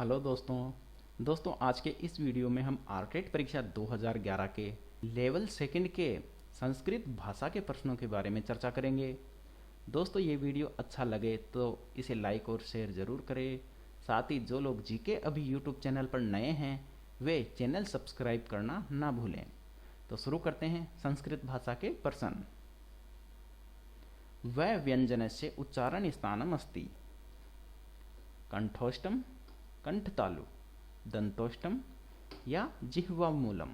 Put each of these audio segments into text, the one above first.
Hello दोस्तों आज के इस वीडियो में हम आर्टेट परीक्षा 2011 के लेवल सेकंड के संस्कृत भाषा के प्रश्नों के बारे में चर्चा करेंगे। दोस्तों ये वीडियो अच्छा लगे तो इसे लाइक और शेयर ज़रूर करें। साथ ही जो लोग जीके अभी यूट्यूब चैनल पर नए हैं वे चैनल सब्सक्राइब करना ना भूलें। तो शुरू करते हैं संस्कृत भाषा के प्रश्न। वह व्यंजनस्य उच्चारण स्थानम अस्ति। कंठोष्टम, कंठतालु, दंतोष्टम या जिह्वामूलम।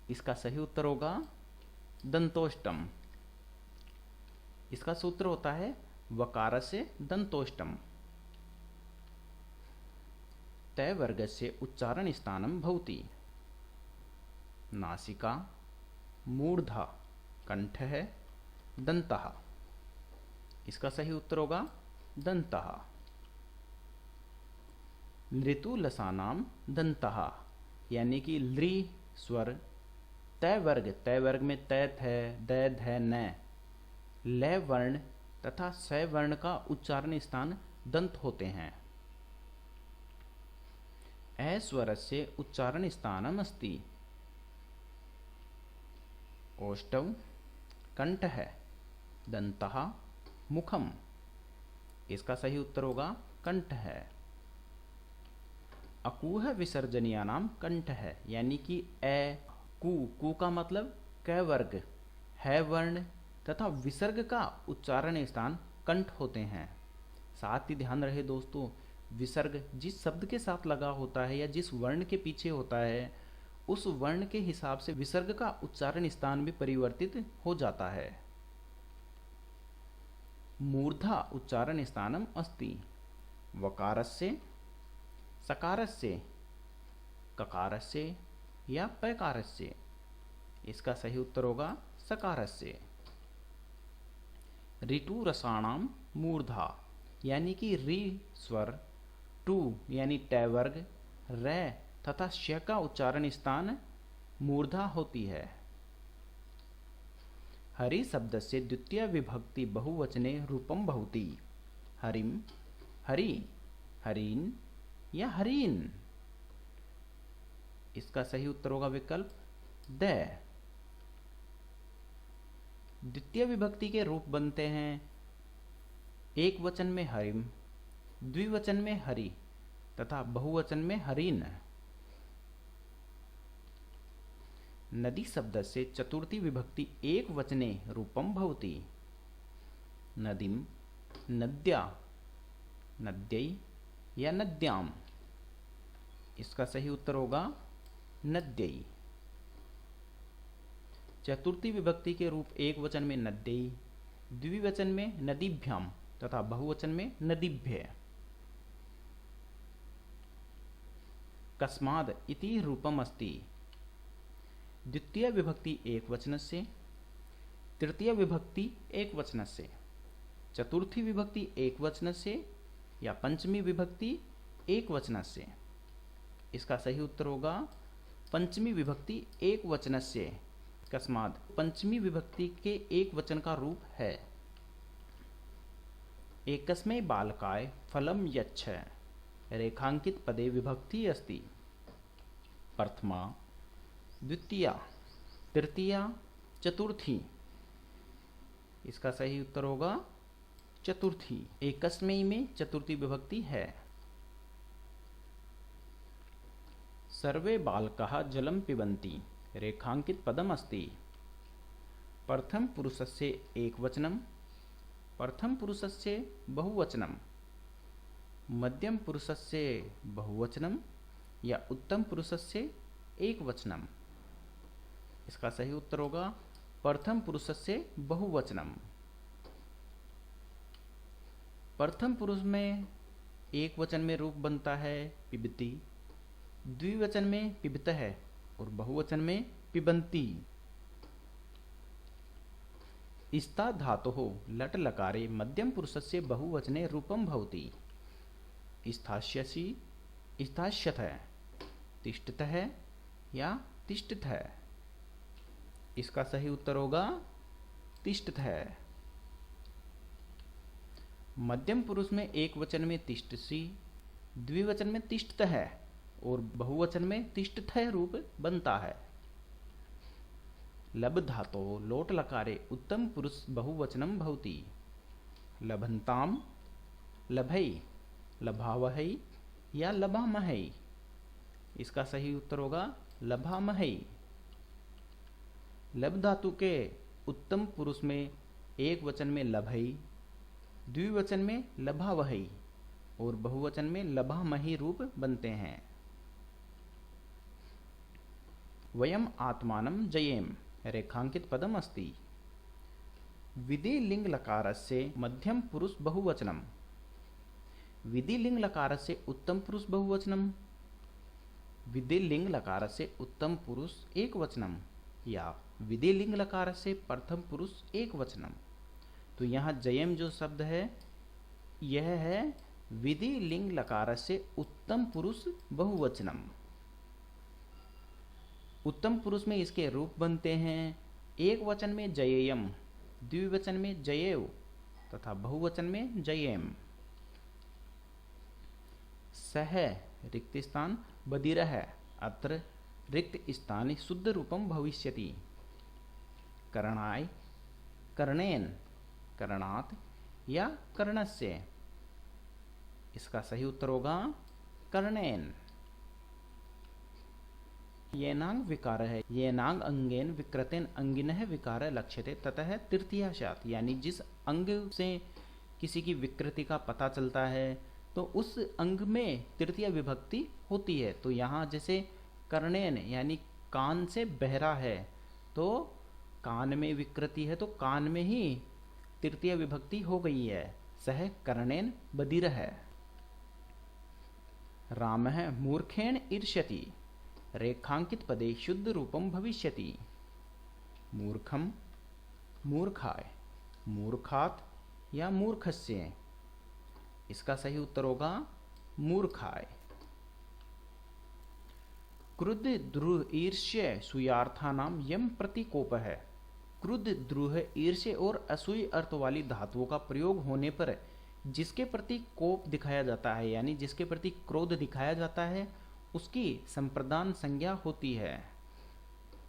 इसका सही उत्तर होगा दंतोष्टम। इसका सूत्र होता है वकार से दंतोष्टम। तय वर्गस्य उच्चारण स्थानम भवति। नासिका, मूर्धा, कंठ है, दंतः। इसका सही उत्तर होगा दंतः। ऋतुलसानाम दंतः, यानी कि लृ स्वर तय वर्ग में तैत है, दैध है, न, लय वर्ण तथा स वर्ण का उच्चारण स्थान दंत होते हैं। अ स्वरस्य उच्चारण स्थानम अस्ति। ओष्ठौ, कंठ है, दंतः, मुखम। इसका सही उत्तर होगा कंठ है। अकूह विसर्जनीयानाम कंठ है, यानी कि ए कु का मतलब क वर्ग, है वर्ण तथा विसर्ग का उच्चारण स्थान कंठ होते हैं। साथ ही ध्यान रहे दोस्तों, विसर्ग जिस शब्द के साथ लगा होता है या जिस वर्ण के पीछे होता है उस वर्ण के हिसाब से विसर्ग का उच्चारण स्थान भी परिवर्तित हो जाता है। मूर्धा उच्चारण स्थानम अस्ति। वकारस्य, सकारस्य, ककारस्य या पैकारस्य। इसका सही उत्तर होगा सकारस्य। ऋतु रसाणाम मूर्धा, यानी कि रि स्वर, टू यानी टय वर्ग, रे तथा श का उच्चारण स्थान मूर्धा होती है। हरि शब्द से द्वितीय विभक्ति बहुवचने रूपम भवति। हरिम, हरि, हरीन या हरीन। इसका सही उत्तर होगा विकल्प द। द्वितीय विभक्ति के रूप बनते हैं एक वचन में हरिम, द्विवचन में हरि तथा बहुवचन में हरीन। नदी शब्द से चतुर्थी विभक्ति एक वचने रूपम भवति। नदीम, नद्या, नद्यै या नद्याम। इसका सही उत्तर होगा नद्यै। चतुर्थी विभक्ति के रूप एक वचन में नद्यै, द्विवचन में नदीभ्याम तथा बहुवचन में नदीभ्य। कस्माद् इति रूपम अस्ति। द्वितीय विभक्ति एक वचनस्य, तृतीय विभक्ति एक वचनस्य, चतुर्थी विभक्ति एक वचनस्य या पंचमी विभक्ति एक वचनस्य। इसका सही उत्तर होगा पंचमी विभक्ति एक वचनस्य। कस्माद पंचमी विभक्ति के एक वचन का रूप है। एकस्मै बालकाय फलम यच्छ। रेखांकित पदे विभक्ति अस्ति। प्रथमा, द्वितीया, तृतीया, चतुर्थी। इसका सही उत्तर होगा चतुर्थी। एकस्मै में चतुर्थी विभक्ति है। सर्वे बालकाः जलं पिबन्ति। रेखांकित पदम अस्ति। प्रथम पुरुषस्य एकवचनम, प्रथम पुरुषस्य बहुवचनम, मध्यम पुरुषस्य बहुवचनम या उत्तम पुरुषस्य एकवचनम। इसका सही उत्तर होगा प्रथम पुरुषस्य बहुवचनम। प्रथम पुरुष में एक वचन में रूप बनता है पिबती, द्विवचन में पिबतः और बहुवचन में पिबन्ति। स्था धातोः लट लकारे मध्यम पुरुषस्य बहुवचने रूपम भवति। स्थास्यसि, स्थास्यतः, तिष्ठतः या तिष्ठतः। इसका सही उत्तर होगा तिष्ठतः। मध्यम पुरुष में एक वचन में तिष्ठसि, द्विवचन में तिष्ठतः और बहुवचन में तिष्ठतः रूप बनता है। लब धातो लोट लकारे उत्तम पुरुष बहुवचनम भवति। लभन्ताम, लभै, लभावहै या लभामहै। इसका सही उत्तर होगा लभामहै। लब धातु के उत्तम पुरुष में एक वचन में लभै, द्विवचन में लभावहै और बहुवचन में लभामहि रूप बनते हैं। वयम आत्मानं जयेम रेखांकित पदम अस्ति। विधिलिंग लकारस्य मध्यम पुरुष बहुवचनम। विधिलिंग लकारस्य उत्तम पुरुष बहुवचनम, विधिलिंग लकारस्य उत्तम पुरुष एकवचनम या विधिलिंग लकारस्य प्रथम पुरुष एकवचनम। तो यहाँ जयम जो शब्द है यह है विधिलिंग लकारस्य उत्तम पुरुष बहुवचनम। उत्तम पुरुष में इसके रूप बनते हैं एक वचन में जयेयम, द्विवचन में जयेव तथा बहुवचन में जयेम। सह रिक्त स्थान बदिरः, अत्र रिक्त स्थान शुद्ध रूपम भविष्यति। करणाय, कर्णेन, करणात् या कर्णस्य। इसका सही उत्तर होगा कर्णेन। येनांग विकार है, येनांग अंगेन विकृतेन अंगिनः विकार लक्ष्यते ततः तृतीयाशात। यानी जिस अंग से किसी की विकृति का पता चलता है तो उस अंग में तृतीय विभक्ति होती है। तो यहाँ जैसे कर्णेन यानी कान से बहरा है तो कान में विकृति है तो कान में ही तृतीय विभक्ति हो गई है। सह कर्णेन बधिरः। रामः मूर्खेण ईर्ष्यति रेखांकित पदे शुद्ध रूपम भविष्यति। मूर्खम, मूर्खाय, मूर्खात् या मूर्खस्य। इसका सही उत्तर होगा मूर्खाय। क्रुद्ध द्रुह ईर्ष्य सूयार्थानाम यम प्रतिकोप है। क्रुद्ध द्रुह ईर्ष्य और असूय अर्थ वाली धातुओं का प्रयोग होने पर जिसके प्रति कोप दिखाया जाता है यानी जिसके प्रति क्रोध दिखाया जाता है उसकी संप्रदान संज्ञा होती है।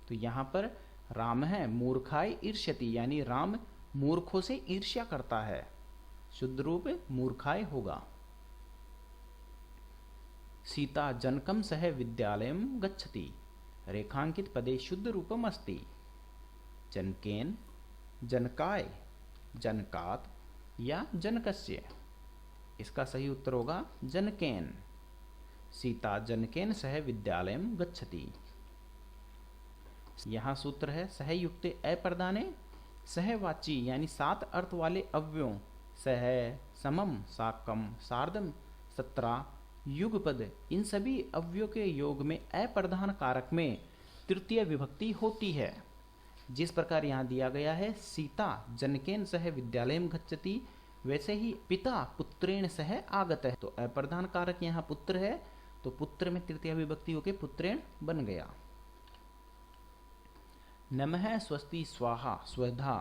तो यहां पर राम है मूर्खाय ईर्ष्यति यानी राम मूर्खों से ईर्ष्या करता है। शुद्ध रूप मूर्खाय होगा। सीता जनकम सह विद्यालयम गच्छति रेखांकित पदे शुद्ध रूपम अस्ति। जनकेन, जनकाय, जनकात् या जनकस्य। इसका सही उत्तर होगा जनकेन। सीता जनकेन सह विद्यालयम गच्छति। यहां सूत्र है सहयुक्ते अप्रदाने सहवाची यानी 7 अर्थ वाले अव्ययों सह, समम, साकम, सार्धम, सत्रा, युगपद इन सभी अव्ययों के योग में अप्रधान कारक में तृतीय विभक्ति होती है। जिस प्रकार यहाँ दिया गया है सीता जनकेन सह विद्यालयम गच्छति वैसे ही पिता पुत्रेण सह आगत है। तो अप्रधान कारक यहाँ पुत्र है तो पुत्र में तृतीय विभक्ति होकर पुत्रेण बन गया। नमः स्वस्ति स्वाहा स्वधा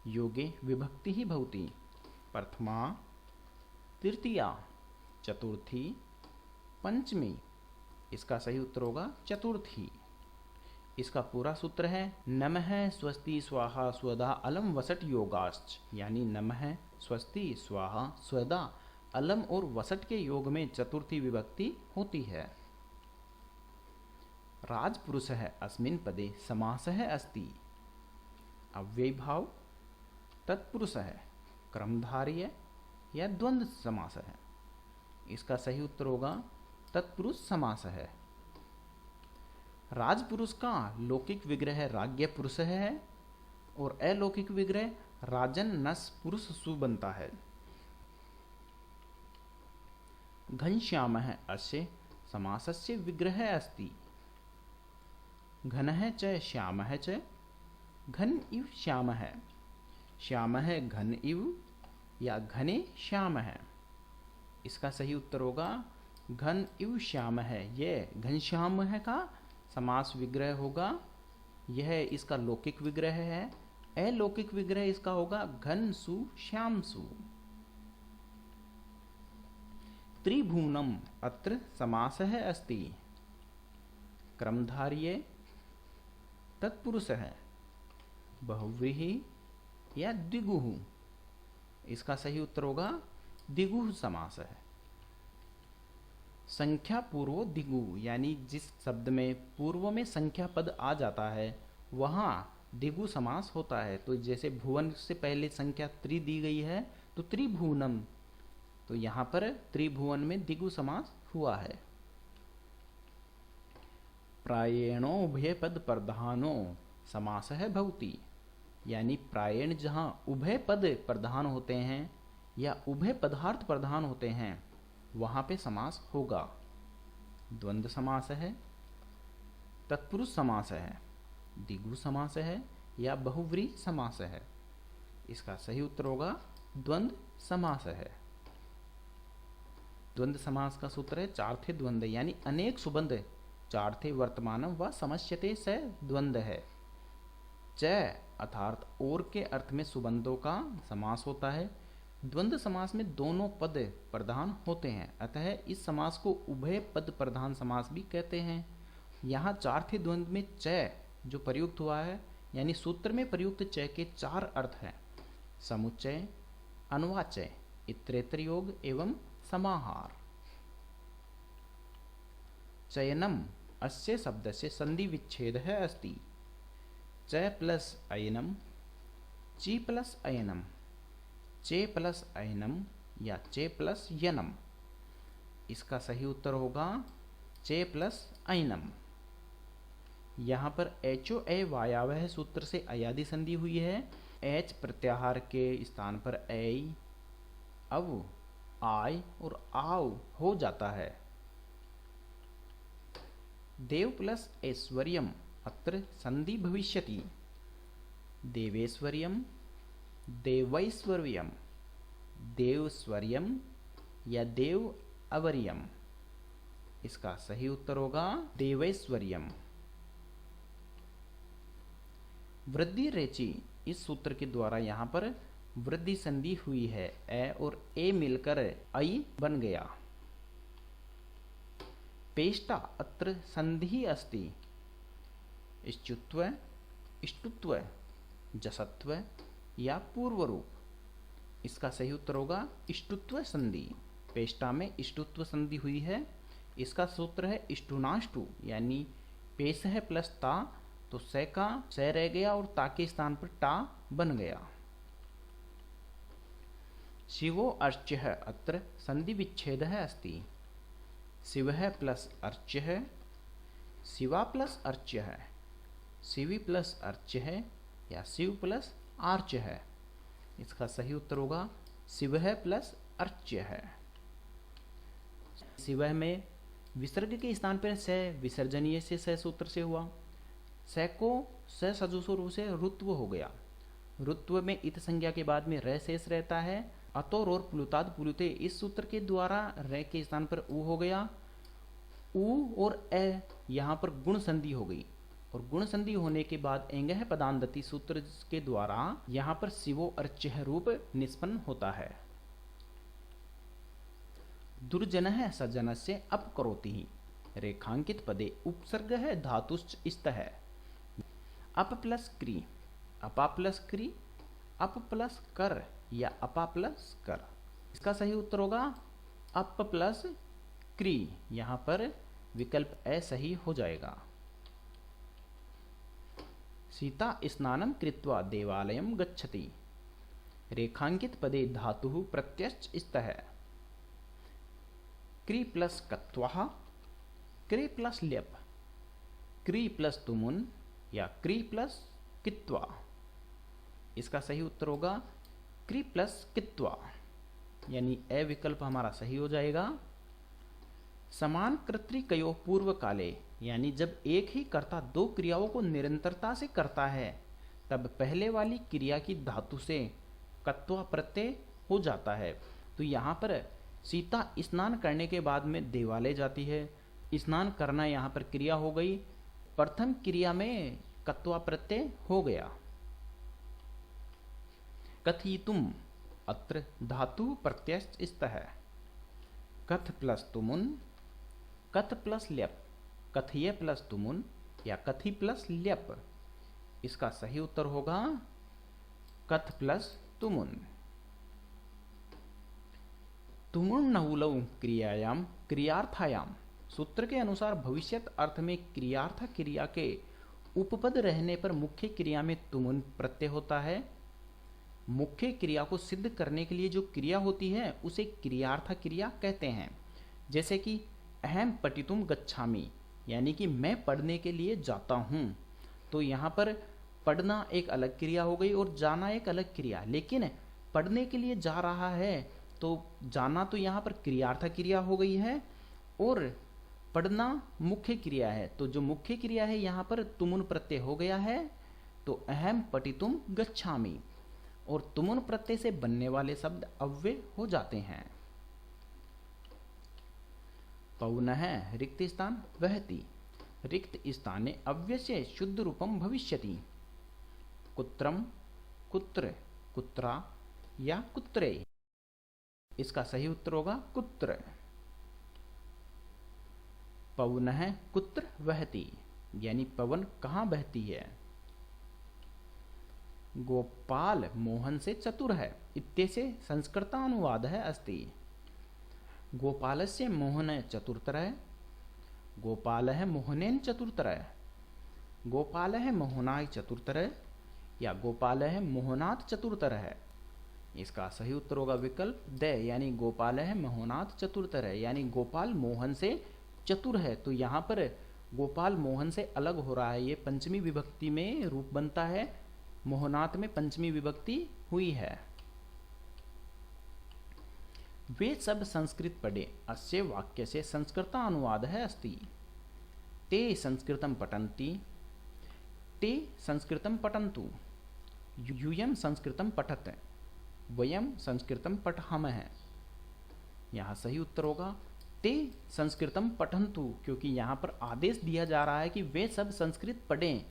योगे विभक्ति ही भवति। प्रथमा, तृतीया, चतुर्थी, पंचमी। इसका सही उत्तर होगा चतुर्थी। इसका पूरा सूत्र है नमः स्वस्ति स्वाहा स्वधा अलम वसट योगाश्च यानी नमः स्वस्ति स्वाहा स्वधा अलम और वसट के योग में चतुर्थी विभक्ति होती है। राजपुरुष है अस्मिन् पदे समास है अस्ति। अव्यय भाव तत्पुरुष है क्रमधार्य या द्वंद्व समास है। इसका सही उत्तर होगा तत्पुरुष समास है। राजपुरुष का लौकिक विग्रह राज्ञ पुरुष है और अलौकिक विग्रह राजन नस पुरुष सु बनता है। घनश्याम है अस्य समासस्य विग्रह अस्ति। घन है च श्याम है च घन इव श्याम है। श्याम है घन इव या घने श्याम है। इसका सही उत्तर होगा घन इव श्याम है। यह घनश्याम है का समास विग्रह होगा। यह इसका लौकिक विग्रह है। अलौकिक विग्रह इसका होगा घन सु श्याम सु। त्रिभुवनम अत्र समासः अस्ति। क्रमधार्ये तत्पुरुषः बहुव्रीहि या द्विगुः। इसका सही उत्तर होगा द्विगुः समास है। संख्या पूर्व द्विगु, यानी जिस शब्द में पूर्व में संख्या पद आ जाता है वहां द्विगु समास होता है। तो जैसे भुवन से पहले संख्या त्रि दी गई है तो त्रिभुवनम, तो यहां पर त्रिभुवन में द्विगु समास हुआ है। प्रायेणो उभय पद प्रधानो समासः भवति, यानी प्रायण जहां उभय पद प्रधान होते हैं या उभय पदार्थ प्रधान होते हैं वहां पे समास होगा। द्वंद्व समास है, तत्पुरुष समास है, द्विगु समास है या बहुव्रीहि समास है। इसका सही उत्तर होगा द्वंद्व समास है। द्वंद्व समास का सूत्र है चार्थे द्वंद्व, यानी अनेक सुबंध चार्थे वर्तमानम व समस्यते से द्वंद्व है। च अर्थात और के अर्थ में सुबंधों का समास होता है। द्वंद्व समास में दोनों पद प्रधान होते हैं, अतः इस समास को उभय पद प्रधान समास भी कहते हैं। यहाँ चार्थे द्वंद्व में च जो प्रयुक्त हुआ है, यानी सूत्र में प्रयुक्त च के चार अर्थ हैं: समुच्चय, अनुवाचय, इतरेतर योग एवं समाहार। चयनम अस्य शब्दस्य संधि विच्छेदः अस्ति। च प्लस अयनम, ची प्लस अयनम, चे प्लस अयनम या चे प्लस यनम। इसका सही उत्तर होगा चे प्लस अयनम। यहाँ पर एचो ए वायावह सूत्र से अयादि संधि हुई है। एच प्रत्याहार के स्थान पर ऐ, अव, आय और आव हो जाता है। देव प्लस ऐश्वर्यम अत्र संधि भविष्यति। देवेश्वर्यम, देवैश्वर्यम, देवस्वर्यम या देव अवर्यम। इसका सही उत्तर होगा देवैश्वर्यम। वृद्धि रेची, इस सूत्र के द्वारा यहां पर वृद्धि संधि हुई है। ए और ए मिलकर ऐ बन गया। पेष्टा अत्र संधि अस्ति। इष्टुत्व, इष्टुत्व, जसत्व या पूर्व रूप। इसका सही उत्तर होगा इष्टुत्व संधि। पेष्टा में इष्टुत्व संधि हुई है। इसका सूत्र है इष्टुनाष्टु, यानी पेश है प्लस ता, तो से का से रह गया और ता के स्थान पर टा बन गया। शिवो अर्च्यः अत्र संधि विच्छेदः अस्ति। शिवः प्लस अर्च्यः, शिवा प्लस अर्च्यः, शिवी प्लस अर्च्यः या शिव प्लस आर्च्यः। इसका सही उत्तर होगा शिवः प्लस अर्च्यः। शिवः में विसर्ग के स्थान पर से विसर्जनीय से स सूत्र से हुआ। स को स सजुषो रू से ऋत्व हो गया। ऋत्व में इत संज्ञा के बाद में र शेष रहता है। अतोर और प्लुताद प्लुते, इस सूत्र के द्वारा र के स्थान पर उ हो गया। उ और ए यहाँ पर गुण संधि हो गई और गुण संधि होने के बाद एंगह पदांदति सूत्र के द्वारा यहाँ पर शिवो अर्च्यः रूप निष्पन्न होता है। दुर्जनः सज्जनस्य अपकरोति। रेखांकित पदे उपसर्ग है धातुश्च स्तः। अप प्लस क्री, अपा प्लस क्री, अप प्लस कर या अपा प्लस कर। इसका सही उत्तर होगा अप प्लस क्री। यहां पर विकल्प ए सही हो जाएगा। सीता स्नानं कृत्वा देवालयं गच्छति। रेखांकित पदे धातुः प्रत्ययश्च स्तः। क्री प्लस कत्वः, क्री प्लस ल्यप, क्री प्लस तुमुन या क्री प्लस कित्वा। इसका सही उत्तर होगा क्री प्लस कित्वा, यानी ए विकल्प हमारा सही हो जाएगा। समान कर्तृकयो पूर्व काले, यानी जब एक ही कर्ता दो क्रियाओं को निरंतरता से करता है तब पहले वाली क्रिया की धातु से कत्वा प्रत्यय हो जाता है। तो यहाँ पर सीता स्नान करने के बाद में देवालय जाती है। स्नान करना यहाँ पर क्रिया हो गई। प्रथम क्रिया में कत्वा प्रत्यय हो गया। कथयितुम अत्र धातु प्रत्यय स्तः। कथ प्लस तुमुन, कथ प्लस ल्यप, कथय प्लस तुमुन या कथि प्लस ल्यप। इसका सही उत्तर होगा कथ प्लस तुमुन। तुमुन नहुलौ क्रियायाम क्रियार्थायाम। सूत्र के अनुसार भविष्यत अर्थ में क्रियार्थ क्रिया के उपपद रहने पर मुख्य क्रिया में तुमुन प्रत्यय होता है। मुख्य क्रिया को सिद्ध करने के लिए जो क्रिया होती है उसे क्रियार्थ क्रिया कहते हैं। जैसे कि अहम पठितुम गच्छामि, यानी कि मैं पढ़ने के लिए जाता हूं। तो यहां पर पढ़ना एक अलग क्रिया हो गई और जाना एक अलग क्रिया। लेकिन पढ़ने के लिए जा रहा है तो जाना तो यहां पर क्रियार्थ क्रिया हो गई है और पढ़ना मुख्य क्रिया है। तो जो मुख्य क्रिया है यहां पर तुमुन प्रत्यय हो गया है। तो अहम पठितुम गच्छामि और तुमुन प्रत्यय से बनने वाले शब्द अव्यय हो जाते हैं। पौनः रिक्त स्थान वहति। रिक्त स्थाने अव्यय शुद्ध रूपम भविष्यति। कुत्रम, कुत्र, कुत्रा या कुत्रे। इसका सही उत्तर होगा कुत्र। पवनः कुत्र वहति, यानी पवन कहां बहती है। गोपाल मोहन से चतुर है इत्यस्य संस्कृतानुवादः अस्ति। गोपालस्य मोहन चतुरतरः, गोपालः मोहनेन चतुरतरः, गोपालः मोहनाय चतुरतरः या गोपालः मोहनात् चतुरतरः। इसका सही उत्तर होगा विकल्प द, यानी गोपालः मोहनात् चतुरतरः, यानी गोपाल मोहन से चतुर है। तो यहां पर गोपाल मोहन से अलग हो रहा है, ये पंचमी विभक्ति में रूप बनता है। मोहनात् में पंचमी विभक्ति हुई है। वे सब संस्कृत पढ़े अस्य वाक्य से संस्कृतानुवाद है अस्ति। ते संस्कृतं पठन्ति, ते संस्कृतं पठन्तु, यूयं संस्कृतं पठत, वयं संस्कृतं पठामः। यहां सही उत्तर होगा ते संस्कृतं पठन्तु, क्योंकि यहां पर आदेश दिया जा रहा है कि वे सब संस्कृत पढ़ें।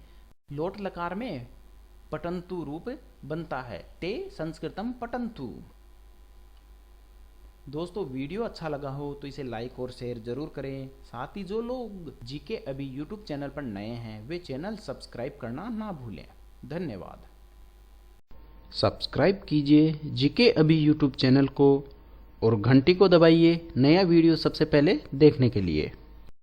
लोट लकार में पठन्तु रूप बनता है, ते संस्कृतं पठन्तु। दोस्तों वीडियो अच्छा लगा हो तो इसे लाइक और शेयर जरूर करें। साथ ही जो लोग जीके अभी यूट्यूब चैनल पर नए हैं वे चैनल सब्सक्राइब करना ना भूलें। धन्यवाद। सब्सक्राइब कीजिए जीके अभी यूट्यूब चैनल को और घंटी को दबाइए नया वीडियो सबसे पहले देखने के लिए।